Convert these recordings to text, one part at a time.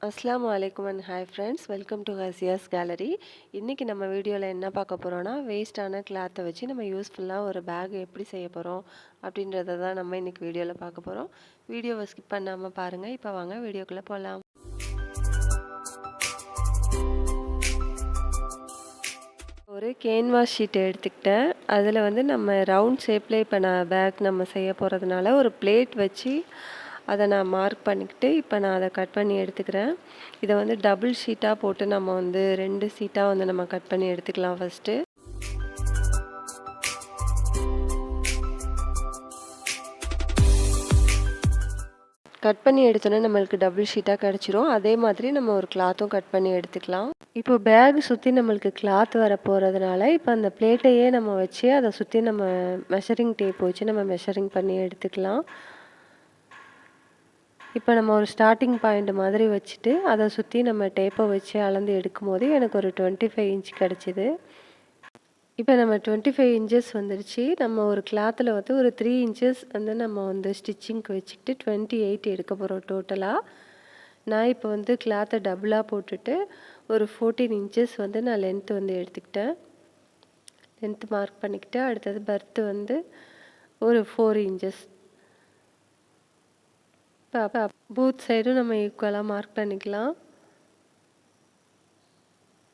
அஸ்ஸலாமு அலைக்கும் and hi friends, welcome to Hasiya's gallery. இன்றைக்கி நம்ம வீடியோவில் என்ன பார்க்க போகிறோன்னா, வேஸ்ட்டான கிளாத்தை வச்சு நம்ம யூஸ்ஃபுல்லாக ஒரு பேக் எப்படி செய்ய போகிறோம் அப்படின்றத தான் நம்ம இன்றைக்கி வீடியோவில் பார்க்க போகிறோம். வீடியோவை ஸ்கிப் பண்ணாமல் பாருங்கள். இப்போ வாங்க வீடியோக்குள்ளே போகலாம். ஒரு கேன்வாஸ் ஷீட் எடுத்துக்கிட்டேன். அதில் வந்து நம்ம ரவுண்ட் ஷேப்பில் இப்போ நான் பேக் நம்ம செய்ய போகிறதுனால ஒரு பிளேட் வச்சு அதை நான் மார்க் பண்ணிக்கிட்டு இப்போ நான் அதை கட் பண்ணி எடுத்துக்கிறேன். இதை வந்து டபுள் ஷீட்டாக போட்டு நம்ம வந்து 2 ஷீட்டாக வந்து நம்ம கட் பண்ணி எடுத்துக்கலாம். ஃபஸ்ட்டு கட் பண்ணி எடுத்தோன்னே நம்மளுக்கு டபுள் ஷீட்டாக கிடச்சிரும். அதே மாதிரி நம்ம ஒரு கிளாத்தும் கட் பண்ணி எடுத்துக்கலாம். இப்போ பேக் சுற்றி நம்மளுக்கு கிளாத் வர போகிறதுனால இப்போ அந்த பிளேட்டையே நம்ம வச்சு அதை சுற்றி நம்ம மெஷரிங் டேப் வச்சு நம்ம மெஷரிங் பண்ணி எடுத்துக்கலாம். இப்போ நம்ம ஒரு ஸ்டார்டிங் பாயிண்ட் மாதிரி வச்சுட்டு அதை சுற்றி நம்ம டேப்பை வச்சு அளந்து எடுக்கும் போது எனக்கு ஒரு 25 இன்ச் கிடச்சிது. இப்போ நம்ம 25 இன்ச்சஸ் வந்துடுச்சு. நம்ம ஒரு கிளாத்தில் வந்து ஒரு 3 இன்ச்சஸ் வந்து நம்ம வந்து ஸ்டிச்சிங்க்கு வச்சுக்கிட்டு 28 எடுக்க போகிறோம் டோட்டலாக. நான் இப்போ வந்து கிளாத்தை டபுளாக போட்டுட்டு ஒரு 14 இன்ச்சஸ் வந்து நான் லென்த்து வந்து எடுத்துக்கிட்டேன். லென்த்து மார்க் பண்ணிக்கிட்டு அடுத்தது பர்த்து வந்து ஒரு 4 இன்ச்சஸ். பூத் சைடும் நம்ம ஈக்குவலாக மார்க் பண்ணிக்கலாம்.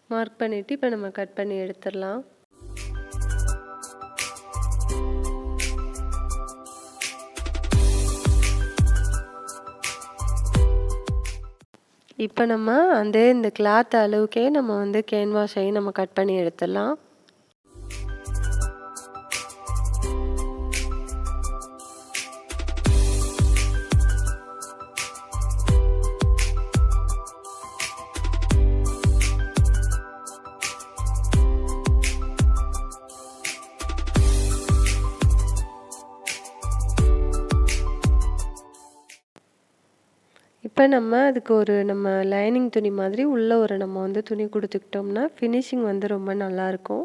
மார்க் பண்ணிவிட்டு இப்போ நம்ம கட் பண்ணி எடுத்துடலாம். இப்போ நம்ம இந்த கிளாத் அளவுக்கே நம்ம வந்து கேன்வாஸையும் நம்ம கட் பண்ணி எடுத்துடலாம். இப்போ நம்ம அதுக்கு ஒரு நம்ம லைனிங் துணி மாதிரி உள்ளே ஒரு நம்ம வந்து துணி கொடுத்துக்கிட்டோம்னா ஃபினிஷிங் வந்து ரொம்ப நல்லாயிருக்கும்.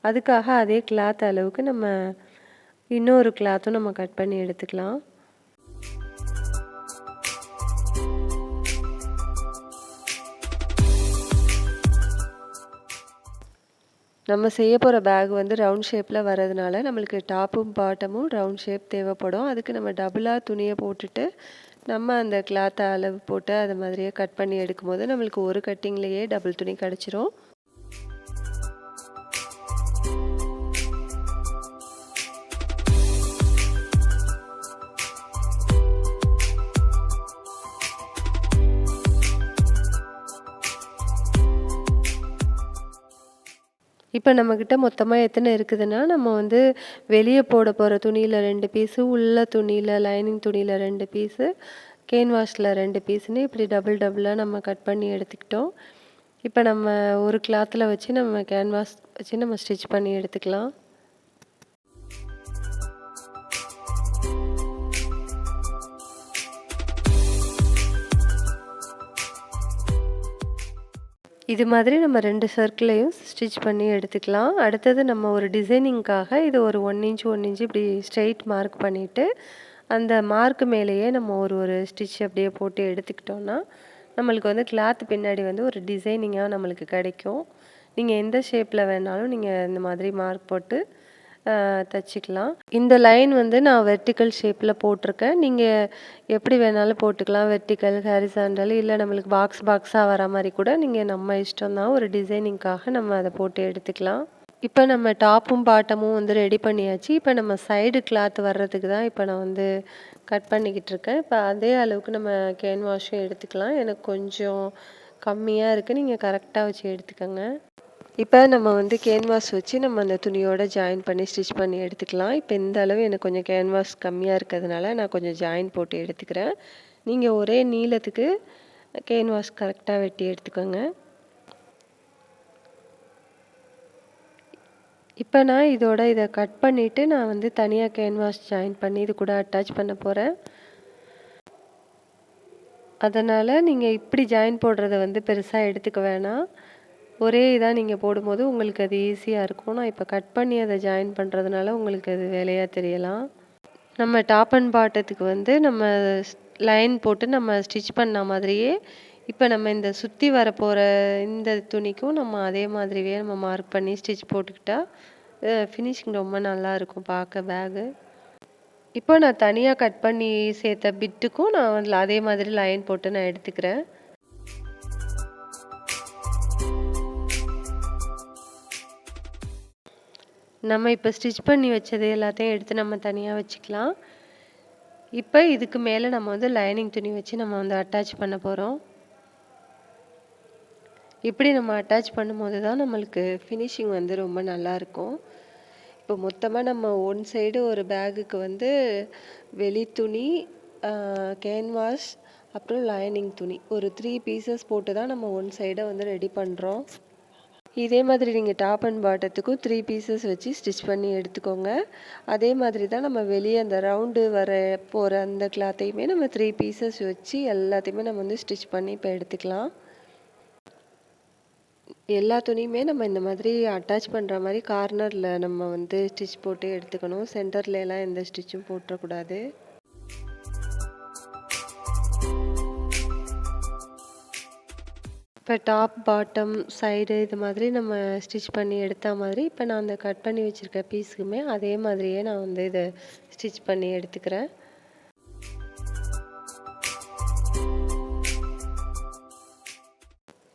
அதுக்காக அதே கிளாத் அளவுக்கு நம்ம இன்னொரு கிளாத்தும் நம்ம கட் பண்ணி எடுத்துக்கலாம். நம்ம செய்ய போகிற பேக் வந்து ரவுண்ட் ஷேப்பில் வர்றதுனால நம்மளுக்கு டாப்பும் பாட்டமும் ரவுண்ட் ஷேப் தேவைப்படும். அதுக்கு நம்ம டபுளாக துணியை போட்டுட்டு நம்ம அந்த கிளாத்தை அளவு போட்டு அது மாதிரியே கட் பண்ணி எடுக்கும்போது நம்மளுக்கு ஒரு கட்டிங்லேயே டபுள் துணி கிடச்சிரும். இப்போ நம்மக்கிட்ட மொத்தமாக எத்தனை இருக்குதுன்னா, நம்ம வந்து வெளியே போட போகிற துணியில் 2 பீஸு, உள்ள துணியில் லைனிங் துணியில் 2 பீஸு, கேன்வாஸில் 2 பீஸுன்னு இப்படி டபுளாக நம்ம கட் பண்ணி எடுத்துக்கிட்டோம். இப்போ நம்ம ஒரு கிளாத்தில் வச்சு நம்ம கேன்வாஸ் வச்சு நம்ம ஸ்டிச் பண்ணி எடுத்துக்கலாம். இது மாதிரி நம்ம 2 சர்க்கிளையும் ஸ்டிச் பண்ணி எடுத்துக்கலாம். அடுத்தது நம்ம ஒரு டிசைனிங்காக இது ஒரு 1 இன்ச் 1 இன்ச் இப்படி ஸ்ட்ரெயிட் மார்க் பண்ணிவிட்டு அந்த மார்க் மேலேயே நம்ம ஒரு ஸ்டிச் அப்படியே போட்டு எடுத்துக்கிட்டோன்னா நம்மளுக்கு வந்து கிளாத் பின்னாடி வந்து ஒரு டிசைனிங்காக நம்மளுக்கு கிடைக்கும். நீங்கள் எந்த ஷேப்பில் வேணாலும் நீங்கள் இந்த மாதிரி மார்க் போட்டு தச்சுக்கலாம். இந்த லைன் வந்து நான் வெர்டிக்கல் ஷேப்பில் போட்டிருக்கேன். நீங்கள் எப்படி வேணாலும் போட்டுக்கலாம். வெர்டிக்கல், ஹாரிசாண்டல் இல்லை நம்மளுக்கு பாக்ஸாக வர மாதிரி கூட நீங்கள் நம்ம இஷ்டம் தான். ஒரு டிசைனிங்காக நம்ம அதை போட்டு எடுத்துக்கலாம். இப்போ நம்ம டாப்பும் பாட்டமும் வந்து ரெடி பண்ணியாச்சு. இப்போ நம்ம சைடு கிளாத் வர்றதுக்கு தான் இப்போ நான் வந்து கட் பண்ணிக்கிட்டு இருக்கேன். இப்போ அதே அளவுக்கு நம்ம கேன்வாஷும் எடுத்துக்கலாம். எனக்கு கொஞ்சம் கம்மியாக இருக்குது. நீங்கள் கரெக்டாக வச்சு எடுத்துக்கோங்க. இப்போ நம்ம வந்து கேன்வாஸ் வச்சு நம்ம அந்த துணியோட ஜாயின் பண்ணி ஸ்டிச் பண்ணி எடுத்துக்கலாம். இப்போ இந்த அளவு எனக்கு கொஞ்சம் கேன்வாஸ் கம்மியாக இருக்கிறதுனால நான் கொஞ்சம் ஜாயின் போட்டு எடுத்துக்கிறேன். நீங்கள் ஒரே நீளத்துக்கு கேன்வாஸ் கரெக்டாக வெட்டி எடுத்துக்கோங்க. இப்போ நான் இதை கட் பண்ணிவிட்டு நான் வந்து தனியாக கேன்வாஸ் ஜாயின் பண்ணி இது கூட அட்டாச் பண்ண போகிறேன். அதனால் நீங்கள் இப்படி ஜாயின் போடுறத வந்து பெருசாக எடுத்துக்க வேணாம். ஒரே இதாக நீங்கள் போடும்போது உங்களுக்கு அது ஈஸியாக இருக்கும். நான் இப்போ கட் பண்ணி அதை ஜாயின் பண்ணுறதுனால உங்களுக்கு அது வேலையாக தெரியலாம். நம்ம டாப் அண்ட் பாட்டத்துக்கு வந்து நம்ம லைன் போட்டு நம்ம ஸ்டிச் பண்ண மாதிரியே இப்போ நம்ம இந்த சுற்றி வரப்போகிற இந்த துணிக்கும் நம்ம அதே மாதிரியே நம்ம மார்க் பண்ணி ஸ்டிச் போட்டுக்கிட்டா ஃபினிஷிங் ரொம்ப நல்லா இருக்கும் பார்க்க பேகு. இப்போ நான் தனியாக கட் பண்ணி சேர்த்த பிட்டுக்கும் நான் அதில் அதே மாதிரி லைன் போட்டு நான் எடுத்துக்கிறேன். நம்ம இப்போ ஸ்டிச் பண்ணி வச்சது எல்லாத்தையும் எடுத்து நம்ம தனியாக வச்சுக்கலாம். இப்போ இதுக்கு மேலே நம்ம வந்து லைனிங் துணி வச்சு நம்ம வந்து அட்டாச் பண்ண போகிறோம். இப்படி நம்ம அட்டாச் பண்ணும்போது தான் நம்மளுக்கு ஃபினிஷிங் வந்து ரொம்ப நல்லாயிருக்கும். இப்போ மொத்தமாக நம்ம ஒன் சைடு ஒரு பேகுக்கு வந்து வெளி துணி, கேன்வாஸ், அப்புறம் லைனிங் துணி ஒரு 3 பீசஸ் போட்டு தான் நம்ம ஒன் சைடை வந்து ரெடி பண்ணுறோம். இதே மாதிரி நீங்கள் டாப் அண்ட் பாட்டத்துக்கும் 3 பீசஸ் வச்சு ஸ்டிச் பண்ணி எடுத்துக்கோங்க. அதே மாதிரி தான் நம்ம வெளியே அந்த ரவுண்டு வர போகிற அந்த கிளாத்தையுமே நம்ம 3 பீசஸ் வச்சு எல்லாத்தையுமே நம்ம வந்து ஸ்டிச் பண்ணி இப்போ எடுத்துக்கலாம். எல்லா துணியுமே நம்ம இந்த மாதிரி அட்டாச் பண்ணுற மாதிரி கார்னரில் நம்ம வந்து ஸ்டிச் போட்டு எடுத்துக்கணும். சென்டர்லலாம் எந்த ஸ்டிச்சும் போட்டுறக்கூடாது. இப்போ டாப், பாட்டம், சைடு இது மாதிரி நம்ம ஸ்டிச் பண்ணி எடுத்த மாதிரி இப்போ நான் அந்த கட் பண்ணி வச்சுருக்க பீஸுக்குமே அதே மாதிரியே நான் வந்து இதை ஸ்டிச் பண்ணி எடுத்துக்கிறேன்.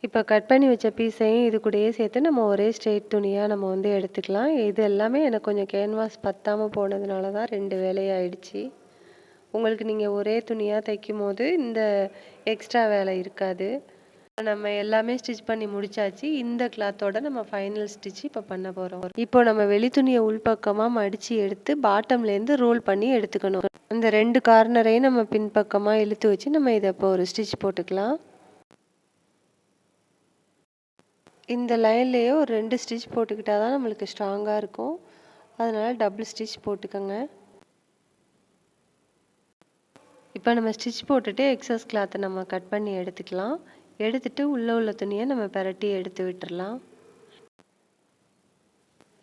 இப்போ கட் பண்ணி வச்ச பீஸையும் இது கூடயே சேர்த்து நம்ம ஒரே ஸ்ட்ரெயிட் துணியாக நம்ம வந்து எடுத்துக்கலாம். இது எல்லாமே எனக்கு கொஞ்சம் கேன்வாஸ் பத்தாமல் போனதுனால தான் 2 வேலையாயிடுச்சு. உங்களுக்கு நீங்கள் ஒரே துணியாக தைக்கும் போது இந்த எக்ஸ்ட்ரா வேலை இருக்காது. நம்ம எல்லாமே ஸ்டிச் பண்ணி முடிச்சாச்சு. இந்த கிளாத்தோட நம்ம ஃபைனல் ஸ்டிச் இப்போ பண்ண போகிறோம். இப்போ நம்ம வெளி துணியை உள்பக்கமாக மடித்து எடுத்து பாட்டம்லேருந்து ரோல் பண்ணி எடுத்துக்கணும். அந்த 2 கார்னரையும் நம்ம பின்பக்கமாக இழுத்து வச்சு நம்ம இதை இப்போ ஒரு ஸ்டிச் போட்டுக்கலாம். இந்த லைன்லேயே ஒரு 2 ஸ்டிச் போட்டுக்கிட்டா தான் நம்மளுக்கு ஸ்ட்ராங்காக இருக்கும். அதனால் டபுள் ஸ்டிச் போட்டுக்கோங்க. இப்போ நம்ம ஸ்டிச் போட்டுட்டு எக்ஸஸ் கிளாத்தை நம்ம கட் பண்ணி எடுத்துக்கலாம். எடுத்துட்டு உள்ளே உள்ள துணியை நம்ம பெரட்டி எடுத்து விட்டுறலாம்.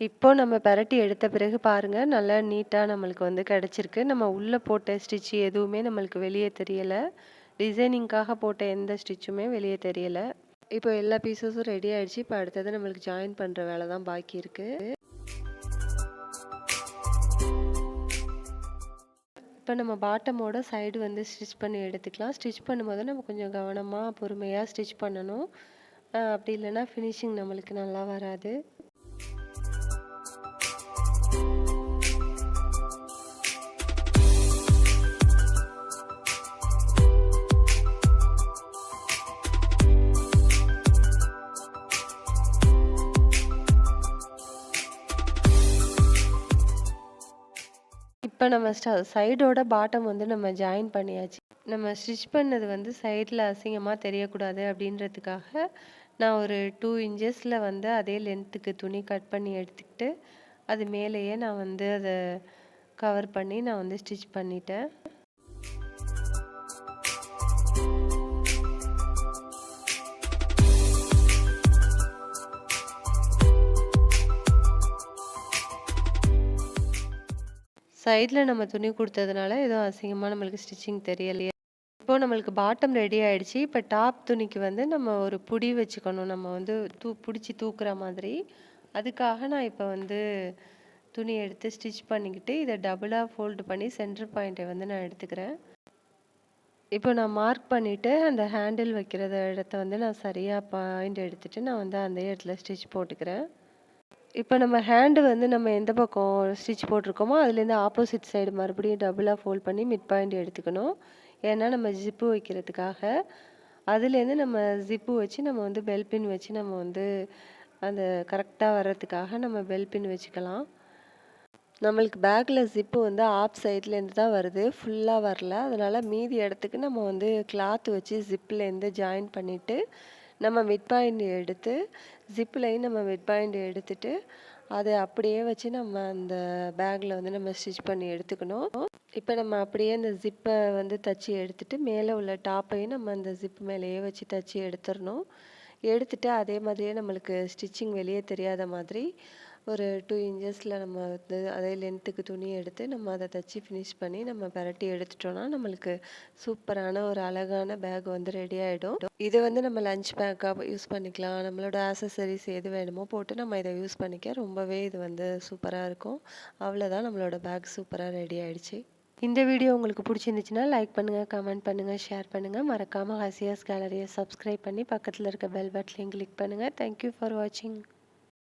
இப்போ நம்ம பெரட்டி எடுத்த பிறகு பாருங்கள், நல்லா நீட்டாக நம்மளுக்கு வந்து கிடச்சிருக்கு. நம்ம உள்ளே போட்ட ஸ்டிச் எதுவுமே நம்மளுக்கு வெளியே தெரியலை. டிசைனிங்காக போட்ட எந்த ஸ்டிச்சுமே வெளியே தெரியலை. இப்போ எல்லா பீசஸும் ரெடி ஆகிடுச்சு. இப்போ அடுத்தது நம்மளுக்கு ஜாயின் பண்ணுற வேலை தான் பாக்கி இருக்குது. இப்போ நம்ம பாட்டமோட சைடு வந்து ஸ்டிச் பண்ணி எடுத்துக்கலாம். ஸ்டிச் பண்ணும்போது நம்ம கொஞ்சம் கவனமாக பொறுமையாக ஸ்டிச் பண்ணணும். அப்படி இல்லைன்னா ஃபினிஷிங் நம்மளுக்கு நல்லா வராது. இப்போ நம்ம சைடோட பாட்டம் வந்து நம்ம ஜாயின் பண்ணியாச்சு. நம்ம ஸ்டிச் பண்ணது வந்து சைடில் அசிங்கமாக தெரியக்கூடாது அப்படின்றதுக்காக நான் ஒரு 2 இன்ச்சஸில் வந்து அதே லென்த்துக்கு துணி கட் பண்ணி எடுத்துக்கிட்டு அது மேலேயே நான் வந்து அதை கவர் பண்ணி நான் வந்து ஸ்டிச் பண்ணிட்டேன். சைடில் நம்ம துணி கொடுத்ததுனால எதுவும் அசிங்கமாக நம்மளுக்கு ஸ்டிச்சிங் தெரியலையே. இப்போது நம்மளுக்கு பாட்டம் ரெடி ஆகிடுச்சு. இப்போ டாப் துணிக்கு வந்து நம்ம ஒரு புடி வச்சுக்கணும். நம்ம வந்து பிடிச்சி தூக்குற மாதிரி. அதுக்காக நான் இப்போ வந்து துணி எடுத்து ஸ்டிச் பண்ணிக்கிட்டு இதை டபுளாக ஃபோல்டு பண்ணி சென்டர் பாயிண்ட்டை வந்து நான் எடுத்துக்கிறேன். இப்போ நான் மார்க் பண்ணிவிட்டு அந்த ஹேண்டில் வைக்கிற இடத்த வந்து நான் சரியாக பாயிண்ட் எடுத்துகிட்டு நான் வந்து அந்த இடத்துல ஸ்டிச் போட்டுக்கிறேன். இப்போ நம்ம ஹேண்டு வந்து நம்ம எந்த பக்கம் ஸ்டிச் போட்டிருக்கோமோ அதுலேருந்து ஆப்போசிட் சைடு மறுபடியும் டபுளாக ஃபோல்ட் பண்ணி மிட் பாயிண்ட் எடுத்துக்கணும். ஏன்னா நம்ம ஜிப்பு வைக்கிறதுக்காக அதுலேருந்து நம்ம ஜிப்பு வச்சு நம்ம வந்து பெல் பின் வச்சு நம்ம வந்து அந்த கரெக்டாக வர்றதுக்காக நம்ம பெல் பின் வச்சுக்கலாம். நம்மளுக்கு பேக்கில் ஜிப்பு வந்து ஆப் சைட்லேருந்து தான் வருது, ஃபுல்லாக வரல. அதனால் மீதி இடத்துக்கு நம்ம வந்து கிளாத் வச்சு ஜிப்லேருந்து ஜாயின் பண்ணிவிட்டு நம்ம மிட் பாயிண்ட் எடுத்து ஜிப்லையும் நம்ம மிட் பாயிண்ட் எடுத்துட்டு அதை அப்படியே வச்சு நம்ம அந்த பேக்கில் வந்து நம்ம ஸ்டிச் பண்ணி எடுத்துக்கணும். இப்போ நம்ம அப்படியே அந்த ஜிப்பை வந்து தச்சு எடுத்துட்டு மேலே உள்ள டாப்பையும் நம்ம அந்த ஜிப் மேலேயே வச்சு தச்சு எடுத்துடணும். எடுத்துட்டு அதே மாதிரியே நம்மளுக்கு ஸ்டிச்சிங் வெளியே தெரியாத மாதிரி ஒரு 2 இன்ச்சஸில் நம்ம வந்து அதே லென்த்துக்கு துணி எடுத்து நம்ம அதை தச்சு ஃபினிஷ் பண்ணி நம்ம பெரட்டி எடுத்துட்டோம்னா நம்மளுக்கு சூப்பரான ஒரு அழகான பேக் வந்து ரெடி ஆகிடும். இது வந்து நம்ம லஞ்ச் பேக்காக யூஸ் பண்ணிக்கலாம். நம்மளோட ஆக்சசரிஸ் எது வேணுமோ போட்டு நம்ம இதை யூஸ் பண்ணிக்க ரொம்பவே இது வந்து சூப்பராக இருக்கும். அவ்வளோதான், நம்மளோட பேக் சூப்பராக ரெடி ஆயிடுச்சு. இந்த வீடியோ உங்களுக்கு பிடிச்சிருந்துச்சுன்னா லைக் பண்ணுங்கள், கமெண்ட் பண்ணுங்கள், ஷேர் பண்ணுங்கள். மறக்காமல் ஹசியாஸ் கேலரியை சப்ஸ்கிரைப் பண்ணி பக்கத்தில் இருக்க பெல் பட்டனையும் கிளிக் பண்ணுங்கள். தேங்க்யூ ஃபார் வாட்சிங்.